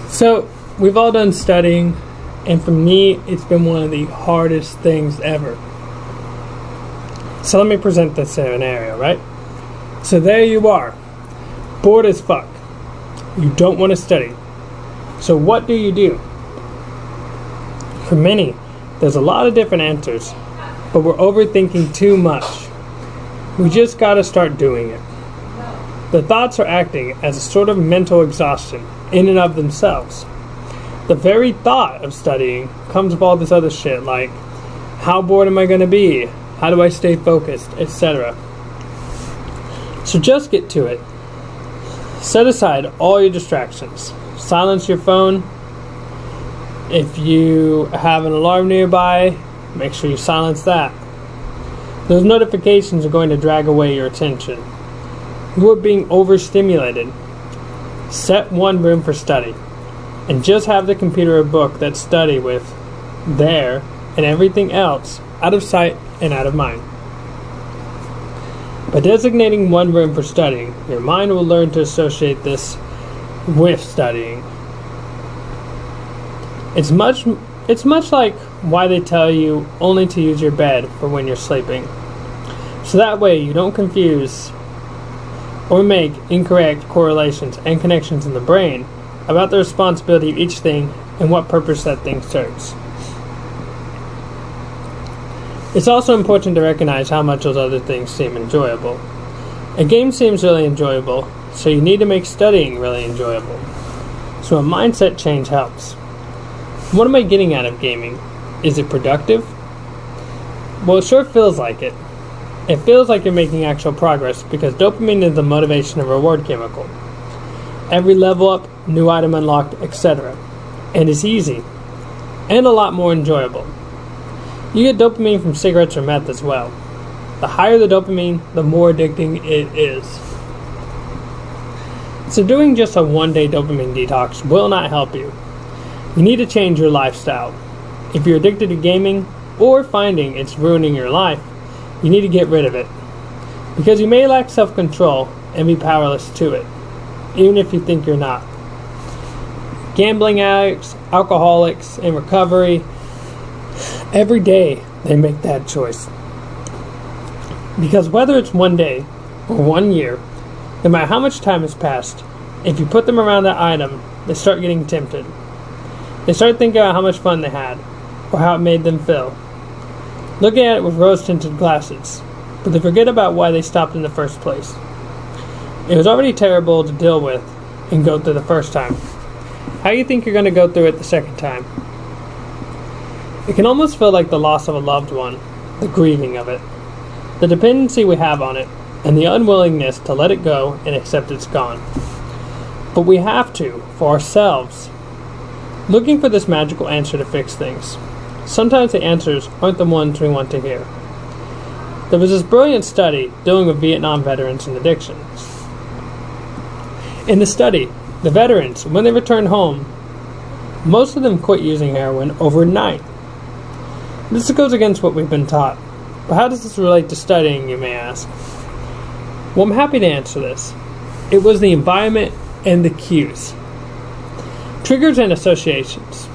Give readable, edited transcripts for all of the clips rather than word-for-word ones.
So, we've all done studying, and for me, it's been one of the hardest things ever. So let me present this scenario, right? So there you are, bored as fuck. You don't want to study. So what do? For many, there's a lot of different answers, but we're overthinking too much. We just gotta start doing it. The thoughts are acting as a sort of mental exhaustion in and of themselves. The very thought of studying comes with all this other shit like, how bored am I going to be? How do I stay focused? Etc. So just get to it. Set aside all your distractions. Silence your phone. If you have an alarm nearby, make sure you silence that. Those notifications are going to drag away your attention. You are being overstimulated. Set one room for study, and just have the computer or book that study with there, and everything else out of sight and out of mind. By designating one room for studying, your mind will learn to associate this with studying. It's much like why they tell you only to use your bed for when you're sleeping. So that way you don't confuse or make incorrect correlations and connections in the brain about the responsibility of each thing and what purpose that thing serves. It's also important to recognize how much those other things seem enjoyable. A game seems really enjoyable, so you need to make studying really enjoyable. So a mindset change helps. What am I getting out of gaming? Is it productive? Well, it sure feels like it. It feels like you're making actual progress because dopamine is the motivation and reward chemical. Every level up, new item unlocked, etc. And it's easy. And a lot more enjoyable. You get dopamine from cigarettes or meth as well. The higher the dopamine, the more addicting it is. So doing just a one-day dopamine detox will not help you. You need to change your lifestyle. If you're addicted to gaming or finding it's ruining your life, you need to get rid of it. Because you may lack self-control and be powerless to it, even if you think you're not. Gambling addicts, alcoholics, in recovery, every day they make that choice. Because whether it's one day or 1 year, no matter how much time has passed, if you put them around that item, they start getting tempted. They start thinking about how much fun they had, or how it made them feel. Looking at it with rose-tinted glasses, but they forget about why they stopped in the first place. It was already terrible to deal with and go through the first time. How do you think you're going to go through it the second time? It can almost feel like the loss of a loved one, the grieving of it, the dependency we have on it, and the unwillingness to let it go and accept it's gone. But we have to, for ourselves. Looking for this magical answer to fix things. Sometimes the answers aren't the ones we want to hear. There was this brilliant study dealing with Vietnam veterans and addictions. In the study, the veterans, when they returned home, most of them quit using heroin overnight. This goes against what we've been taught. But how does this relate to studying, you may ask? Well, I'm happy to answer this. It was the environment and the cues. Triggers and associations.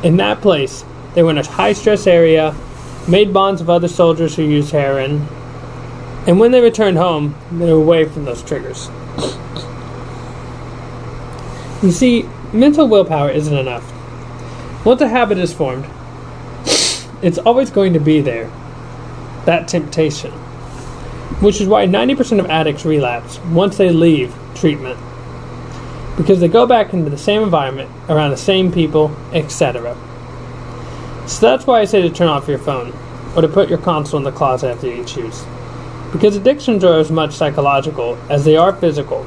In that place, they were in a high-stress area, made bonds with other soldiers who used heroin, and when they returned home, they were away from those triggers. You see, mental willpower isn't enough. Once a habit is formed, it's always going to be there. That temptation. Which is why 90% of addicts relapse once they leave treatment. Because they go back into the same environment, around the same people, etc. So that's why I say to turn off your phone, or to put your console in the closet after you choose. Because addictions are as much psychological as they are physical.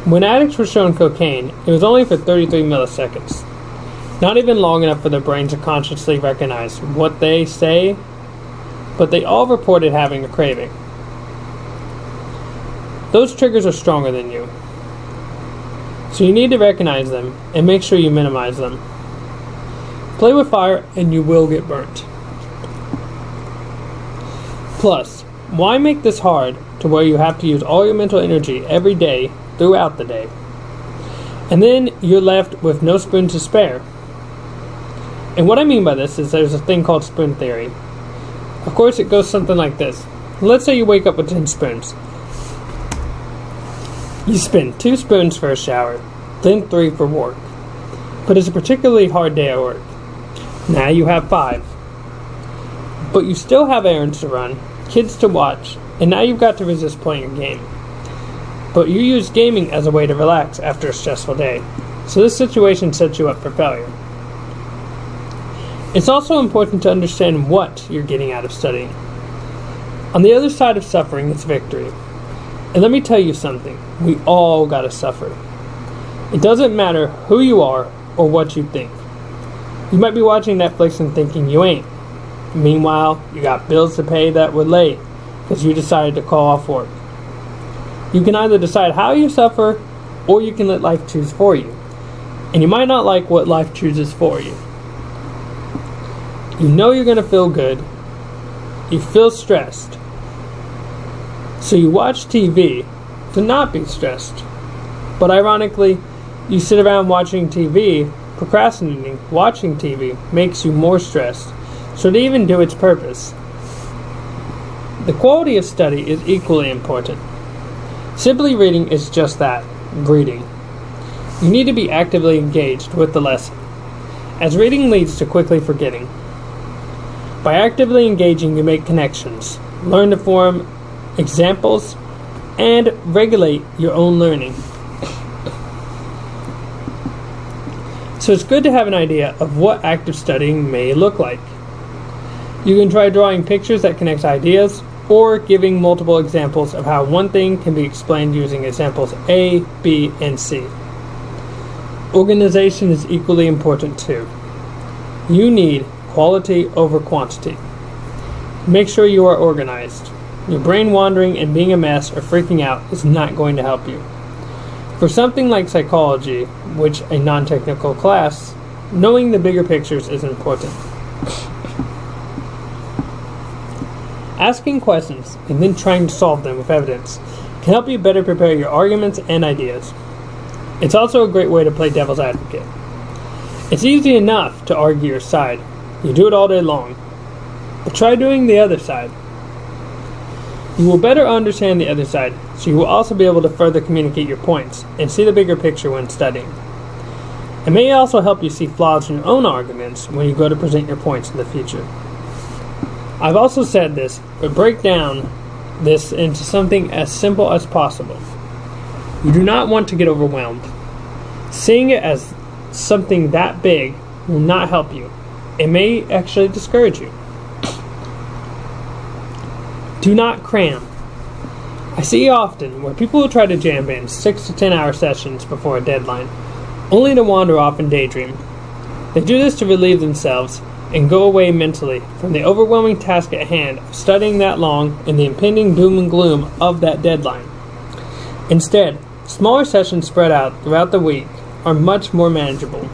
When addicts were shown cocaine, it was only for 33 milliseconds. Not even long enough for their brains to consciously recognize what they say, but they all reported having a craving. Those triggers are stronger than you. So you need to recognize them and make sure you minimize them. Play with fire and you will get burnt. Plus, why make this hard to where you have to use all your mental energy every day throughout the day? And then you're left with no spoon to spare. And what I mean by this is there's a thing called spoon theory. Of course, it goes something like this. Let's say you wake up with 10 spoons. You spend 2 spoons for a shower, then 3 for work. But it's a particularly hard day at work. Now you have 5. But you still have errands to run, kids to watch, and now you've got to resist playing a game. But you use gaming as a way to relax after a stressful day. So this situation sets you up for failure. It's also important to understand what you're getting out of studying. On the other side of suffering is victory. And let me tell you something, we all gotta suffer. It doesn't matter who you are or what you think. You might be watching Netflix and thinking you ain't. Meanwhile, you got bills to pay that were late because you decided to call off work. You can either decide how you suffer or you can let life choose for you. And you might not like what life chooses for you. You know you're going to feel good. You feel stressed. So you watch TV to not be stressed. But ironically, you sit around watching TV, procrastinating, watching TV makes you more stressed. So to even do its purpose. The quality of study is equally important. Simply reading is just that, reading. You need to be actively engaged with the lesson, as reading leads to quickly forgetting. By actively engaging, you make connections, learn to form examples, and regulate your own learning. So it's good to have an idea of what active studying may look like. You can try drawing pictures that connect ideas, or giving multiple examples of how one thing can be explained using examples A, B, and C. Organization is equally important too. You need quality over quantity. Make sure you are organized. Your brain wandering and being a mess or freaking out is not going to help you. For something like psychology, which a non-technical class, knowing the bigger pictures is important. Asking questions and then trying to solve them with evidence can help you better prepare your arguments and ideas. It's also a great way to play devil's advocate. It's easy enough to argue your side. You do it all day long. But try doing the other side. You will better understand the other side, so you will also be able to further communicate your points and see the bigger picture when studying. It may also help you see flaws in your own arguments when you go to present your points in the future. I've also said this, but break down this into something as simple as possible. You do not want to get overwhelmed. Seeing it as something that big will not help you. It may actually discourage you. Do not cram. I see often where people will try to jam in 6 to 10 hour sessions before a deadline, only to wander off and daydream. They do this to relieve themselves and go away mentally from the overwhelming task at hand of studying that long and the impending doom and gloom of that deadline. Instead, smaller sessions spread out throughout the week are much more manageable.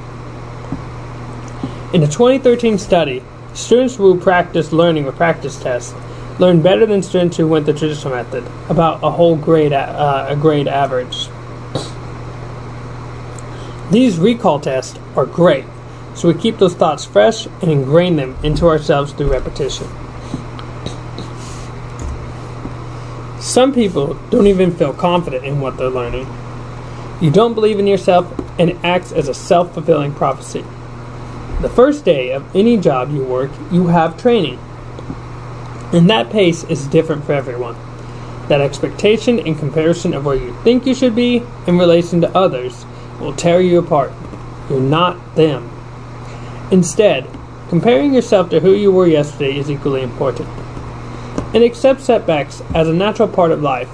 In a 2013 study, students who practiced learning with practice tests learned better than students who went the traditional method, about a whole grade average. These recall tests are great, so we keep those thoughts fresh and ingrain them into ourselves through repetition. Some people don't even feel confident in what they're learning. You don't believe in yourself, and it acts as a self-fulfilling prophecy. The first day of any job you work, you have training. And that pace is different for everyone. That expectation and comparison of where you think you should be in relation to others will tear you apart. You're not them. Instead, comparing yourself to who you were yesterday is equally important. And accept setbacks as a natural part of life.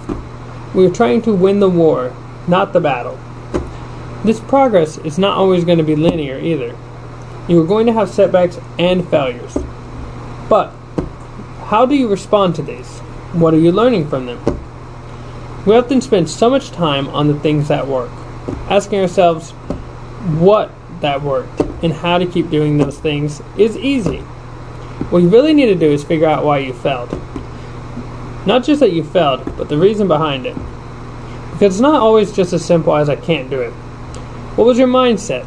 We are trying to win the war, not the battle. This progress is not always going to be linear either. You are going to have setbacks and failures. But how do you respond to these? What are you learning from them? We often spend so much time on the things that work, asking ourselves what that worked and how to keep doing those things is easy. What you really need to do is figure out why you failed. Not just that you failed, but the reason behind it. Because it's not always just as simple as I can't do it. What was your mindset?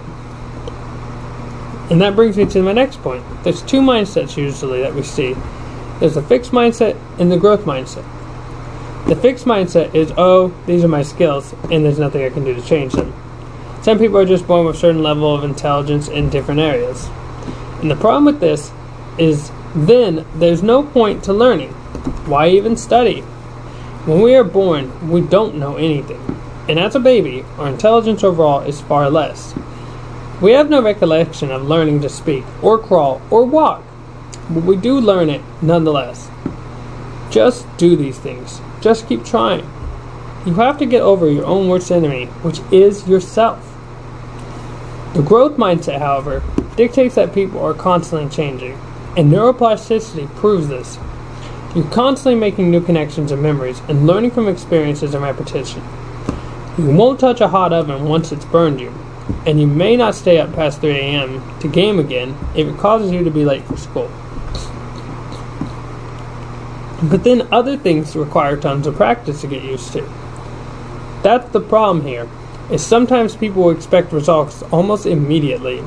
And that brings me to my next point. There's two mindsets usually that we see. There's the fixed mindset and the growth mindset. The fixed mindset is, oh, these are my skills, and there's nothing I can do to change them. Some people are just born with a certain level of intelligence in different areas. And the problem with this is then there's no point to learning. Why even study? When we are born, we don't know anything. And as a baby, our intelligence overall is far less. We have no recollection of learning to speak, or crawl, or walk. But we do learn it nonetheless. Just do these things. Just keep trying. You have to get over your own worst enemy, which is yourself. The growth mindset, however, dictates that people are constantly changing, and neuroplasticity proves this. You're constantly making new connections and memories, and learning from experiences and repetition. You won't touch a hot oven once it's burned you, and you may not stay up past 3 a.m. to game again if it causes you to be late for school. But then other things require tons of practice to get used to. That's the problem here, is sometimes people will expect results almost immediately.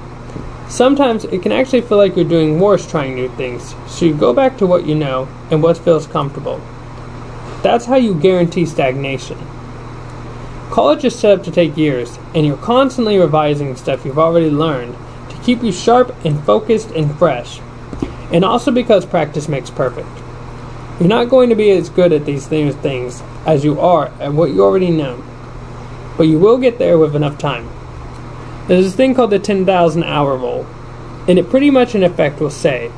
Sometimes it can actually feel like you're doing worse trying new things, so you go back to what you know and what feels comfortable. That's how you guarantee stagnation. College is set up to take years, and you're constantly revising stuff you've already learned to keep you sharp and focused and fresh. And also because practice makes perfect. You're not going to be as good at these things as you are at what you already know, but you will get there with enough time. There's this thing called the 10,000 hour rule, and it pretty much in effect will say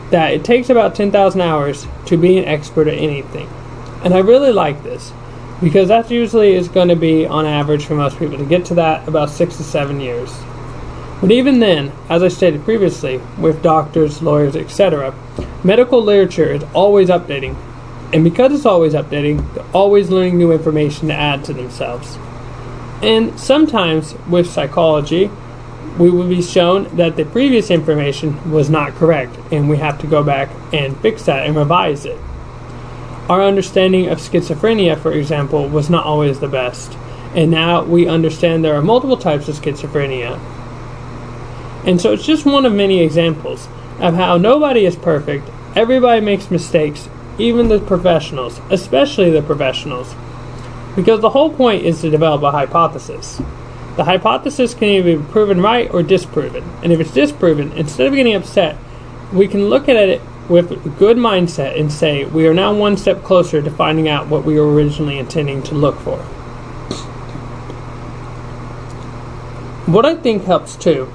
that it takes about 10,000 hours to be an expert at anything. And I really like this, because that usually is going to be on average for most people to get to that about 6 to 7 years. But even then, as I stated previously, with doctors, lawyers, etc., medical literature is always updating. And because it's always updating, they're always learning new information to add to themselves. And sometimes, with psychology, we will be shown that the previous information was not correct, and we have to go back and fix that and revise it. Our understanding of schizophrenia, for example, was not always the best, and now we understand there are multiple types of schizophrenia. And so it's just one of many examples of how nobody is perfect, everybody makes mistakes, even the professionals, especially the professionals. Because the whole point is to develop a hypothesis. The hypothesis can either be proven right or disproven. And if it's disproven, instead of getting upset, we can look at it with a good mindset and say, we are now one step closer to finding out what we were originally intending to look for. What I think helps too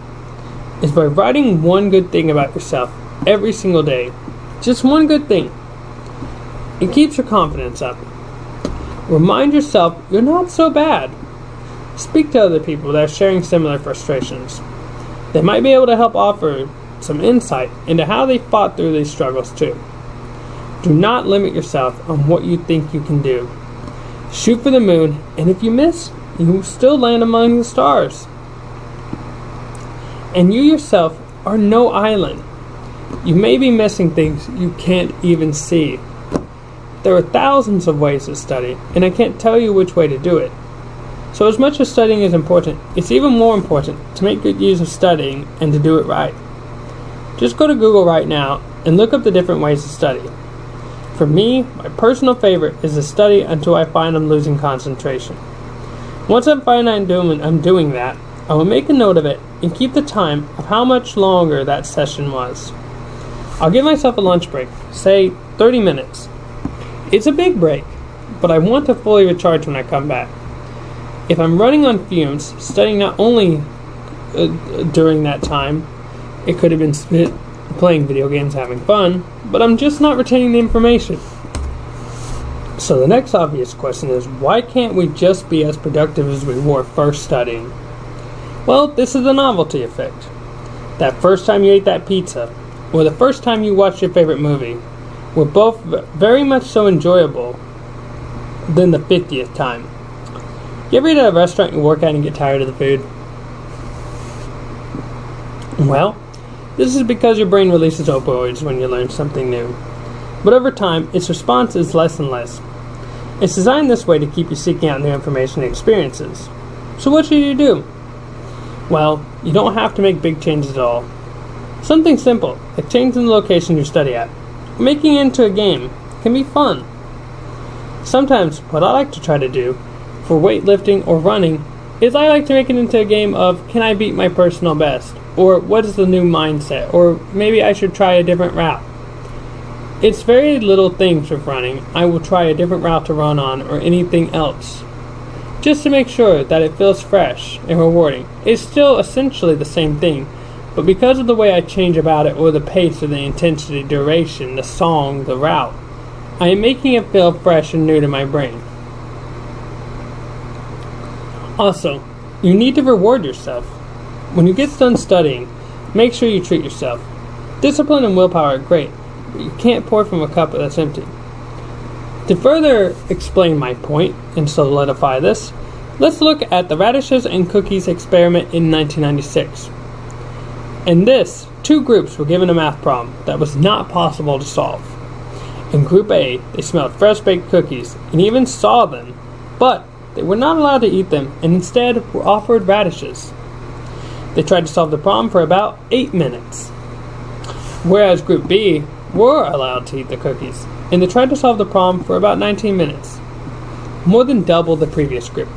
is by writing one good thing about yourself every single day. Just one good thing. It keeps your confidence up. Remind yourself you're not so bad. Speak to other people that are sharing similar frustrations. They might be able to help offer some insight into how they fought through these struggles too. Do not limit yourself on what you think you can do. Shoot for the moon, and if you miss, you still land among the stars. And you yourself are no island. You may be missing things you can't even see. There are thousands of ways to study, and I can't tell you which way to do it. So as much as studying is important, it's even more important to make good use of studying and to do it right. Just go to Google right now and look up the different ways to study. For me, my personal favorite is to study until I find I'm losing concentration. Once I find I'm doing that, I will make a note of it and keep the time of how much longer that session was. I'll give myself a lunch break, say 30 minutes. It's a big break, but I want to fully recharge when I come back. If I'm running on fumes, studying not only during that time, it could have been spent playing video games, having fun, but I'm just not retaining the information. So the next obvious question is, why can't we just be as productive as we were first studying? Well, this is the novelty effect. That first time you ate that pizza, or the first time you watched your favorite movie, were both very much so enjoyable than the 50th time. You ever eat at a restaurant you work at and get tired of the food? Well, this is because your brain releases opioids when you learn something new. But over time, its response is less and less. It's designed this way to keep you seeking out new information and experiences. So what should you do? Well, you don't have to make big changes at all. Something simple, like changing the location you study at, or making it into a game, can be fun. Sometimes, what I like to try to do, for weightlifting or running, is I like to make it into a game of, can I beat my personal best? Or what is the new mindset? Or maybe I should try a different route. It's very little things with running. I will try a different route to run on or anything else, just to make sure that it feels fresh and rewarding. It's still essentially the same thing, but because of the way I change about it, or the pace or the intensity, duration, the song, the route, I am making it feel fresh and new to my brain. Also, you need to reward yourself. When you get done studying, make sure you treat yourself. Discipline and willpower are great, but you can't pour from a cup that's empty. To further explain my point and solidify this, let's look at the radishes and cookies experiment in 1996. In this, 2 groups were given a math problem that was not possible to solve. In Group A, they smelled fresh baked cookies and even saw them, but they were not allowed to eat them and instead were offered radishes. They tried to solve the problem for about 8 minutes. Whereas Group B were allowed to eat the cookies, and they tried to solve the problem for about 19 minutes, more than double the previous group.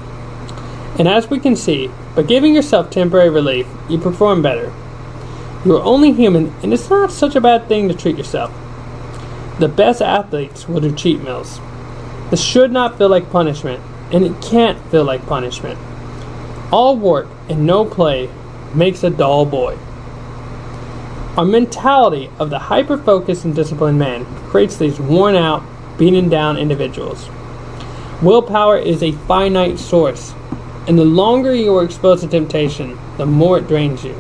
And as we can see, by giving yourself temporary relief, you perform better. You are only human, and it's not such a bad thing to treat yourself. The best athletes will do cheat meals. This should not feel like punishment, and it can't feel like punishment. All work and no play makes a dull boy. Our mentality of the hyper-focused and disciplined man creates these worn-out, beaten-down individuals. Willpower is a finite source, and the longer you are exposed to temptation, the more it drains you.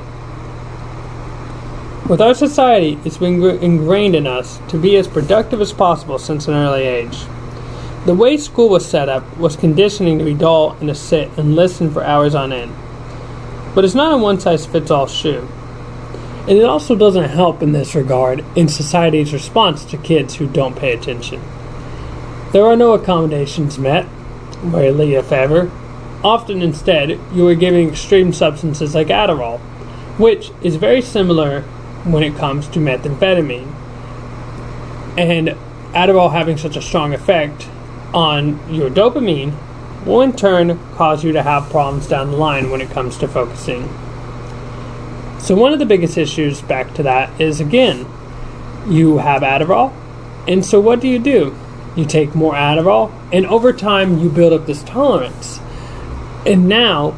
With our society, it's been ingrained in us to be as productive as possible since an early age. The way school was set up was conditioning to be dull and to sit and listen for hours on end. But it's not a one-size-fits-all shoe. And it also doesn't help in this regard in society's response to kids who don't pay attention. There are no accommodations met, rarely if ever. Often instead, you are giving extreme substances like Adderall, which is very similar when it comes to methamphetamine. And Adderall having such a strong effect on your dopamine will in turn cause you to have problems down the line when it comes to focusing. So one of the biggest issues back to that is, again, you have Adderall, and so what do? You take more Adderall, and over time you build up this tolerance. And now,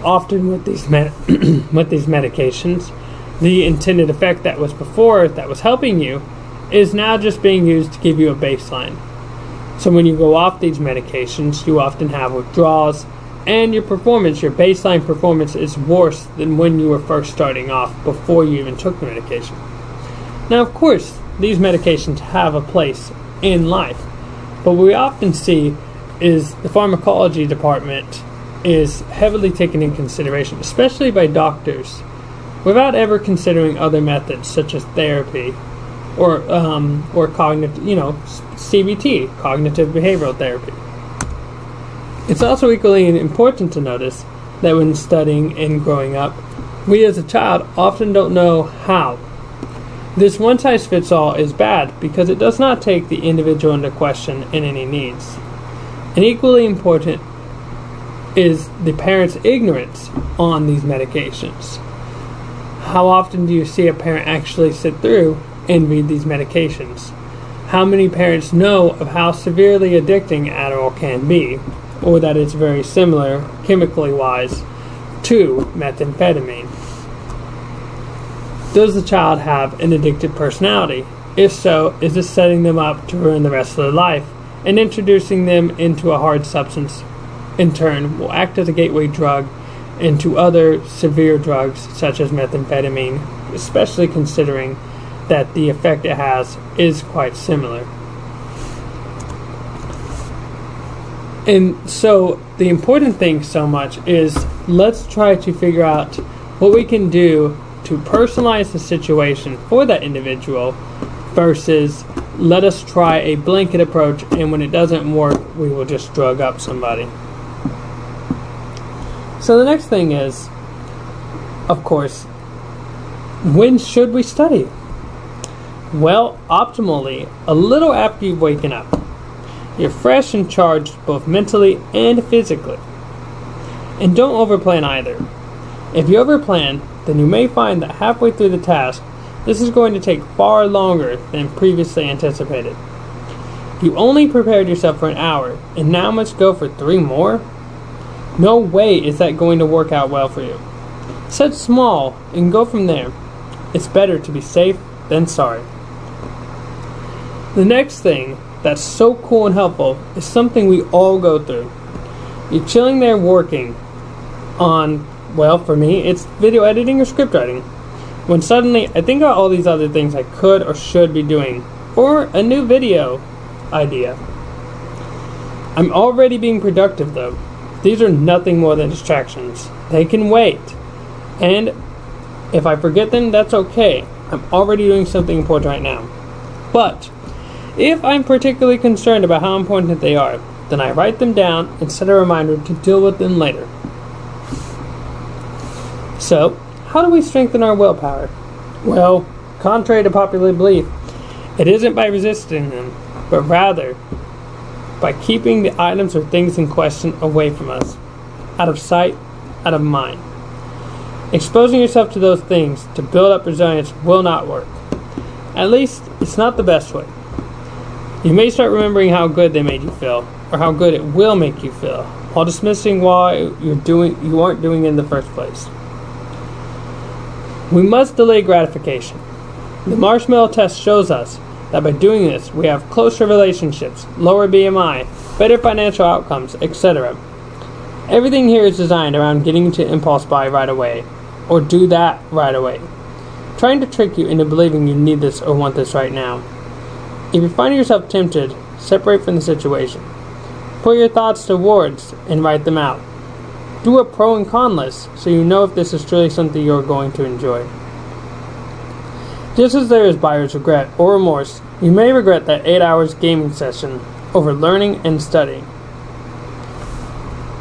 often with these with these medications, the intended effect that was before, that was helping you, is now just being used to give you a baseline. So when you go off these medications, you often have withdrawals, and your baseline performance is worse than when you were first starting off before you even took the medication. Now, of course, these medications have a place in life, but what we often see is the pharmacology department is heavily taken in consideration, especially by doctors, without ever considering other methods such as therapy or cognitive, CBT, cognitive behavioral therapy. It's also equally important to notice that when studying and growing up, we as a child often don't know how. This one-size-fits-all is bad because it does not take the individual into question and any needs. And equally important is the parent's ignorance on these medications. How often do you see a parent actually sit through and read these medications? How many parents know of how severely addicting Adderall can be, or that it's very similar, chemically wise, to methamphetamine? Does the child have an addicted personality? If so, is this setting them up to ruin the rest of their life, and introducing them into a hard substance, in turn, will act as a gateway drug into other severe drugs such as methamphetamine, especially considering that the effect it has is quite similar. And so the important thing so much is let's try to figure out what we can do to personalize the situation for that individual versus let us try a blanket approach, and when it doesn't work, we will just drug up somebody. So the next thing is, of course, when should we study? Well, optimally, a little after you've waken up. You're fresh and charged both mentally and physically. And don't overplan either. If you overplan, then you may find that halfway through the task, this is going to take far longer than previously anticipated. You only prepared yourself for an hour, and now must go for 3 more? No way is that going to work out well for you. Set small and go from there. It's better to be safe than sorry. The next thing that's so cool and helpful is something we all go through. You're chilling there working on, well, for me, it's video editing or script writing, when suddenly I think about all these other things I could or should be doing, or a new video idea. I'm already being productive though. These are nothing more than distractions. They can wait. And if I forget them, that's okay. I'm already doing something important right now. But if I'm particularly concerned about how important they are, then I write them down and set a reminder to deal with them later. So, how do we strengthen our willpower? Well, contrary to popular belief, it isn't by resisting them, but rather by keeping the items or things in question away from us, out of sight, out of mind. Exposing yourself to those things to build up resilience will not work. At least, it's not the best way. You may start remembering how good they made you feel, or how good it will make you feel, while dismissing why you aren't doing it in the first place. We must delay gratification. The marshmallow test shows us that by doing this, we have closer relationships, lower BMI, better financial outcomes, etc. Everything here is designed around getting to impulse buy right away, or do that right away, trying to trick you into believing you need this or want this right now. If you find yourself tempted, separate from the situation. Put your thoughts to words and write them out. Do a pro and con list so you know if this is truly something you're going to enjoy. Just as there is buyer's regret or remorse, you may regret that 8 hours gaming session over learning and studying.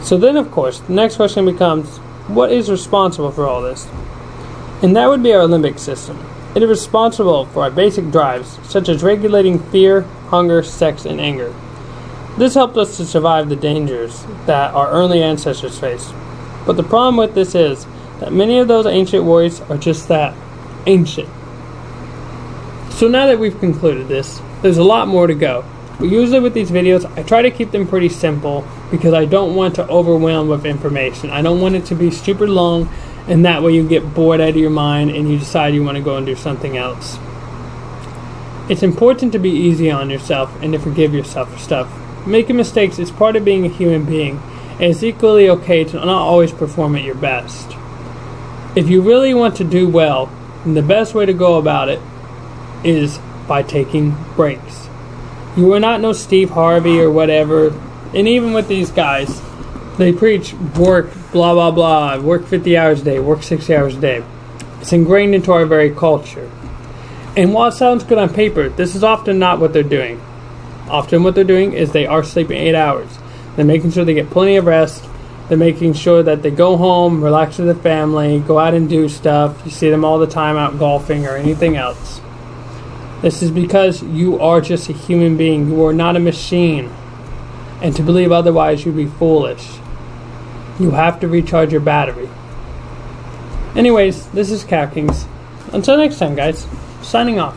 So then, of course, the next question becomes, what is responsible for all this? And that would be our limbic system. It is responsible for our basic drives, such as regulating fear, hunger, sex, and anger. This helped us to survive the dangers that our early ancestors faced. But the problem with this is that many of those ancient warriors are just that, ancient. So now that we've concluded this, there's a lot more to go. But usually with these videos, I try to keep them pretty simple because I don't want to overwhelm with information. I don't want it to be super long, and that way you get bored out of your mind and you decide you want to go and do something else. It's important to be easy on yourself and to forgive yourself for stuff. Making mistakes is part of being a human being, and it's equally okay to not always perform at your best. If you really want to do well, then the best way to go about it is by taking breaks. You are not no Steve Harvey or whatever, and even with these guys, they preach work, blah blah blah, work 50 hours a day, work 60 hours a day. It's ingrained into our very culture. And while it sounds good on paper, this is often not what they're doing. Often what they're doing is they are sleeping 8 hours. They're making sure they get plenty of rest. They're making sure that they go home, relax with their family, go out and do stuff. You see them all the time out golfing or anything else. This is because you are just a human being. You are not a machine. And to believe otherwise, you'd be foolish. You have to recharge your battery. Anyways, this is Cow Kings. Until next time, guys. Signing off.